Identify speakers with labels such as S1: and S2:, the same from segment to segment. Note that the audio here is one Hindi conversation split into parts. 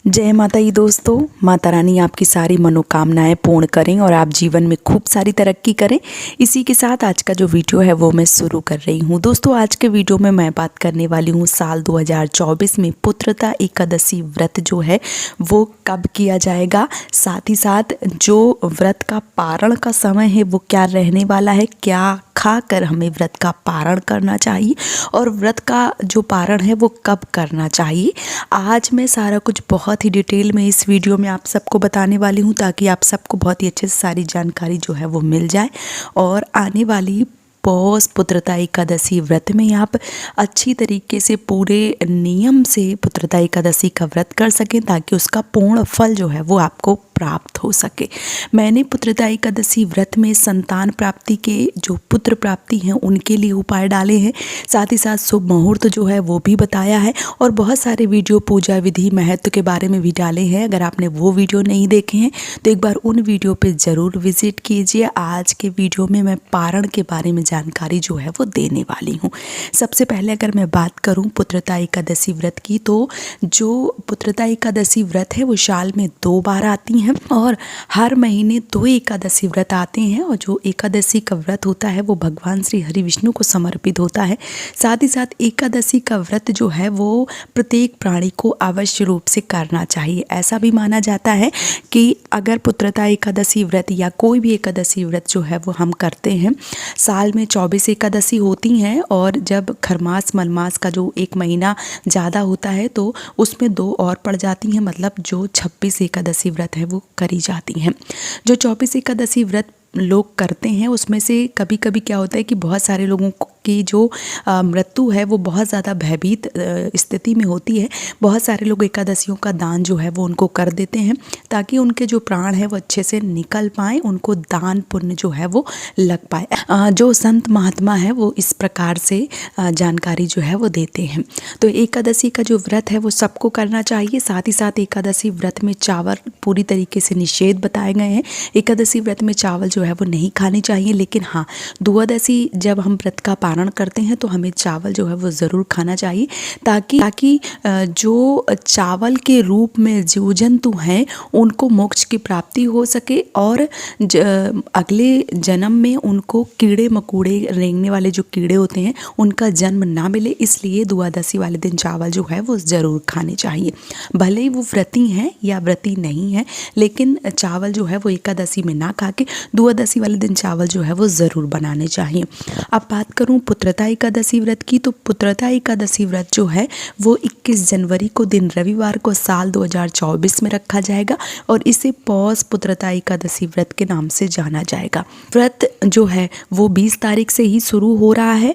S1: जय माता दी दोस्तों। माता रानी आपकी सारी मनोकामनाएं पूर्ण करें और आप जीवन में खूब सारी तरक्की करें। इसी के साथ आज का जो वीडियो है वो मैं शुरू कर रही हूँ। दोस्तों आज के वीडियो में मैं बात करने वाली हूँ साल 2024 में पुत्रदा एकादशी व्रत जो है वो कब किया जाएगा, साथ ही साथ जो व्रत का पारण का समय है वो क्या रहने वाला है, क्या खाकर हमें व्रत का पारण करना चाहिए और व्रत का जो पारण है वो कब करना चाहिए। आज मैं सारा कुछ बहुत ही डिटेल में इस वीडियो में आप सबको बताने वाली हूँ ताकि आप सबको बहुत ही अच्छे से सारी जानकारी जो है वो मिल जाए और आने वाली पौष पुत्रदा एकादशी व्रत में आप अच्छी तरीके से पूरे नियम से पुत्रदा एकादशी का व्रत कर सकें ताकि उसका पूर्ण फल जो है वो आपको प्राप्त हो सके। मैंने पुत्रदा एकादशी व्रत में संतान प्राप्ति के जो पुत्र प्राप्ति हैं उनके लिए उपाय डाले हैं, साथ ही साथ शुभ मुहूर्त जो है वो भी बताया है और बहुत सारे वीडियो पूजा विधि महत्व के बारे में भी डाले हैं। अगर आपने वो वीडियो नहीं देखे हैं तो एक बार उन वीडियो पे ज़रूर विजिट कीजिए। आज के वीडियो में मैं पारण के बारे में जानकारी जो है वो देने वाली हूँ। सबसे पहले अगर मैं बात करूँ पुत्रदा एकादशी व्रत की, तो जो पुत्रदा एकादशी व्रत है वो साल में 2 बार आती हैं और हर महीने 2 एकादशी व्रत आते हैं और जो एकादशी का व्रत होता है वो भगवान श्री हरि विष्णु को समर्पित होता है। साथ ही साथ एकादशी का व्रत जो है वो प्रत्येक प्राणी को अवश्य रूप से करना चाहिए। ऐसा भी माना जाता है कि अगर पुत्रदा एकादशी व्रत या कोई भी एकादशी व्रत जो है वो हम करते हैं, साल में 24 एकादशी होती हैं और जब खरमास मलमास का जो 1 महीना ज़्यादा होता है तो उसमें 2 और पड़ जाती हैं, मतलब जो 26 एकादशी व्रत है वो करी जाती हैं। जो 24 एकादशी व्रत लोग करते हैं उसमें से कभी कभी क्या होता है कि बहुत सारे लोगों की जो मृत्यु है वो बहुत ज़्यादा भयभीत स्थिति में होती है। बहुत सारे लोग एकादशियों का दान जो है वो उनको कर देते हैं ताकि उनके जो प्राण है वो अच्छे से निकल पाएँ, उनको दान पुण्य जो है वो लग पाए। जो संत महात्मा है वो इस प्रकार से जानकारी जो है वो देते हैं। तो एकादशी का जो व्रत है वो सबको करना चाहिए। साथ ही साथ एकादशी व्रत में चावल पूरी तरीके से निषेध बताए गए हैं। एकादशी व्रत में चावल जो है वो नहीं खाने चाहिए, लेकिन हाँ द्वादशी जब हम व्रत का पारण करते हैं तो हमें चावल जो है वो ज़रूर खाना चाहिए ताकि जो चावल के रूप में जीव जंतु हैं उनको मोक्ष की प्राप्ति हो सके और अगले जन्म में उनको कीड़े मकोड़े रेंगने वाले जो कीड़े होते हैं उनका जन्म ना मिले, इसलिए द्वादशी वाले दिन चावल जो है वो ज़रूर खाने चाहिए। भले ही वो व्रती हैं या व्रती नहीं है, लेकिन चावल जो है वो एकादशी में ना खा के द्वादशी वाले दिन चावल जो है वो ज़रूर बनाने चाहिए। अब बात करूं पुत्रदा एकादशी व्रत की, तो पुत्रदा एकादशी व्रत जो है वो 21 जनवरी को दिन रविवार को साल 2024 में रखा जाएगा और इसे पौष पुत्रदा एकादशी व्रत के नाम से जाना जाएगा। व्रत जो है वो 20 तारीख से ही शुरू हो रहा है,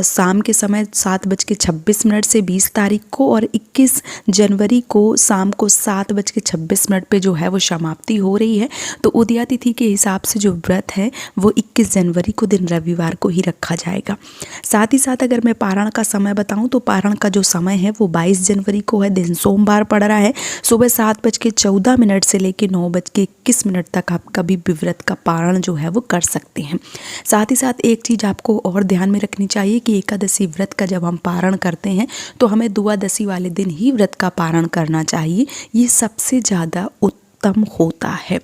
S1: शाम के समय 7:26 से 20 तारीख को, और 21 जनवरी को शाम को 7:26 पे जो है वो समाप्ति हो रही है। तो उदया तिथि के हिसाब से जो व्रत है वो 21 जनवरी को दिन रविवार को ही रखा जाएगा। साथ ही साथ अगर मैं पारण का समय बताऊं तो पारण का जो समय है वो 22 जनवरी को है, दिन सोमवार पड़ रहा है। सुबह 7:14 से लेकर 9:21 तक आप कभी भी व्रत का पारण जो है वो कर सकते हैं। साथ ही साथ एक चीज़ आपको और ध्यान में रखनी चाहिए कि एकादशी व्रत का जब हम पारण करते हैं तो हमें द्वादशी वाले दिन ही व्रत का पारण करना चाहिए, ये सबसे ज़्यादा उत्तम होता है।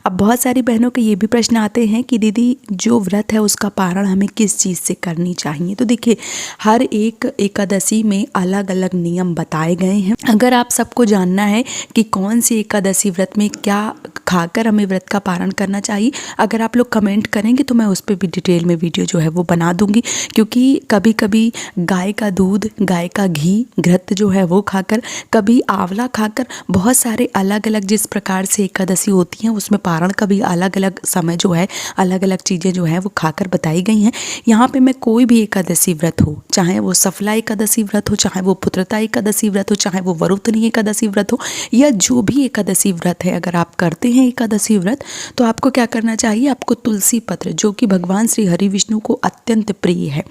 S1: अब बहुत सारी बहनों के ये भी प्रश्न आते हैं कि दीदी जो व्रत है उसका पारण हमें किस चीज़ से करनी चाहिए। तो देखिए हर एक एकादशी में अलग अलग नियम बताए गए हैं। अगर आप सबको जानना है कि कौन सी एकादशी व्रत में क्या खाकर हमें व्रत का पारण करना चाहिए, अगर आप लोग कमेंट करेंगे तो मैं उस पर भी डिटेल में वीडियो जो है वो बना दूंगी, क्योंकि कभी कभी गाय का दूध, गाय का घी, घृत जो है वो खाकर, कभी आंवला खाकर, बहुत सारे अलग अलग जिस प्रकार से एकादशी होती हैं उसमें पारण का भी अलग अलग समय जो है अलग अलग चीज़ें जो है वो खाकर बताई गई हैं। यहाँ पे मैं कोई भी एकादशी व्रत हो, चाहे वो सफला एकादशी व्रत हो, चाहे वो पुत्रदा एकादशी व्रत हो, चाहे वो वरुतनी एकादशी व्रत हो, या जो भी एकादशी व्रत है, अगर आप करते हैं एकादशी व्रत तो आपको क्या करना चाहिए, आपको तुलसी पत्र जो कि भगवान श्री हरि विष्णु को अत्यंत प्रिय है,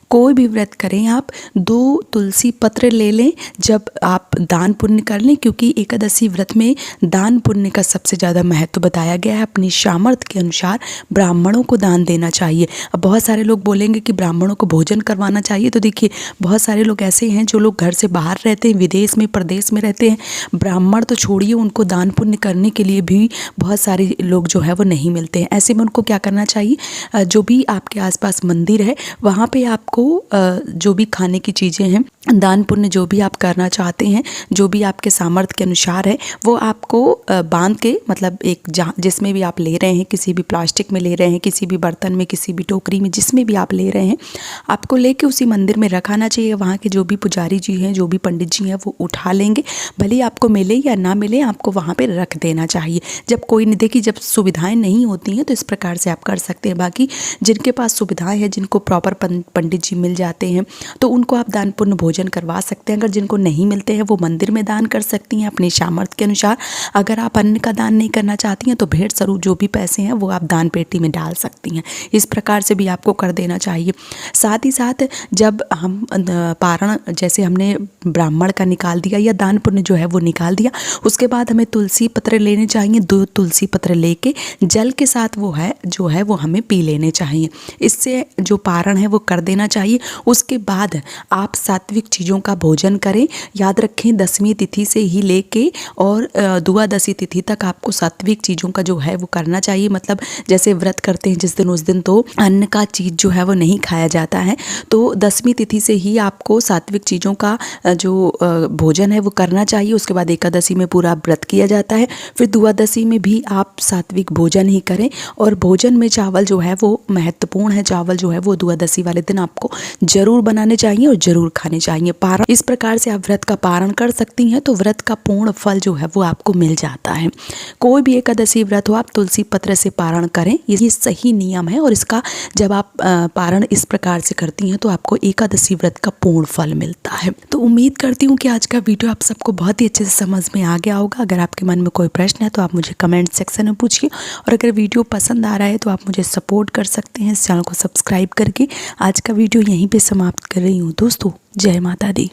S1: कोई भी व्रत करें आप 2 तुलसी पत्र ले लें जब आप दान पुण्य कर लें, क्योंकि एकादशी व्रत में दान पुण्य पुण्य का सबसे ज़्यादा महत्व बताया गया है। अपनी सामर्थ्य के अनुसार ब्राह्मणों को दान देना चाहिए। अब बहुत सारे लोग बोलेंगे कि ब्राह्मणों को भोजन करवाना चाहिए, तो देखिए बहुत सारे लोग ऐसे हैं जो लोग घर से बाहर रहते हैं, विदेश में प्रदेश में रहते हैं, ब्राह्मण तो छोड़िए, उनको दान पुण्य करने के लिए भी बहुत सारे लोग जो है वो नहीं मिलते हैं। ऐसे में उनको क्या करना चाहिए, जो भी आपके आसपास मंदिर है वहाँ पे आपको जो भी खाने की चीज़ें हैं, दान पुण्य जो भी आप करना चाहते हैं, जो भी आपके सामर्थ्य के अनुसार है, वो आपको बांध के, मतलब एक जहाँ जिसमें भी आप ले रहे हैं, किसी भी प्लास्टिक में ले रहे हैं, किसी भी बर्तन में, किसी भी टोकरी में, जिसमें भी आप ले रहे हैं, आपको लेके उसी मंदिर में रखाना चाहिए। वहाँ के जो भी पुजारी जी हैं, जो भी पंडित जी हैं, वो उठा लेंगे, भले ही आपको मिले या ना मिले, आपको वहाँ पे रख देना चाहिए। जब कोई नहीं, देखिए जब सुविधाएं नहीं होती हैं तो इस प्रकार से आप कर सकते हैं। बाकी जिनके पास सुविधाएं हैं, जिनको प्रॉपर पंडित जी मिल जाते हैं, तो उनको आप दान पुण्य भोजन करवा सकते हैं। अगर जिनको नहीं मिलते हैं वो मंदिर में दान कर सकती हैं अपनी सामर्थ्य के अनुसार। अगर आप अन्न का दान नहीं करना चाहती हैं तो भेंट स्वरूप जो भी पैसे हैं वो आप दान पेटी में डाल सकती हैं। इस प्रकार से भी आपको कर देना चाहिए। साथ ही साथ जब हम पारण, जैसे हमने ब्राह्मण का निकाल दिया या दान पुण्य जो है वो निकाल दिया, उसके बाद हमें तुलसी पत्र लेने चाहिए। 2 तुलसी पत्र लेके जल के साथ वो है जो है वो हमें पी लेने चाहिए। इससे जो पारण है वो कर देना चाहिए। उसके बाद आप सात्विक चीज़ों का भोजन करें। याद रखें 10वीं तिथि से ही लेके और द्वादशी तिथि तक आपको सात्विक चीज़ों का जो है वो करना चाहिए। मतलब जैसे व्रत करते हैं जिस दिन, उस दिन तो अन्न का चीज़ जो है वो नहीं खाया जाता है, तो 10वीं तिथि से ही आपको सात्विक चीज़ों का जो भोजन है वो करना चाहिए। उसके बाद एकादशी में पूरा व्रत किया जाता है, फिर द्वादशी में भी आप सात्विक भोजन ही करें। और भोजन में चावल जो है वो महत्वपूर्ण है। चावल जो है वो द्वादशी वाले दिन आपको जरूर बनाने चाहिए और जरूर खाने चाहिए। पारण, इस प्रकार से आप व्रत का पारण कर सकती हैं तो व्रत का पूर्ण फल जो है वो आपको मिल जाता है। कोई भी एकादशी व्रत हो, आप तुलसी पत्र से पारण करें, ये सही नियम है। और इसका जब आप पारण इस प्रकार से करती हैं तो आपको एकादशी व्रत का पूर्ण फल मिलता है। तो उम्मीद करती हूँ कि आज का वीडियो आप सबको बहुत ही अच्छे से समझ में आ गया होगा। अगर आपके मन में कोई प्रश्न है तो आप मुझे कमेंट सेक्शन में पूछिए, और अगर वीडियो पसंद आ रहा है तो आप मुझे सपोर्ट कर सकते हैं इस चैनल को सब्सक्राइब करके। आज का वीडियो यहीं पे समाप्त कर रही हूँ दोस्तों। जय माता दी।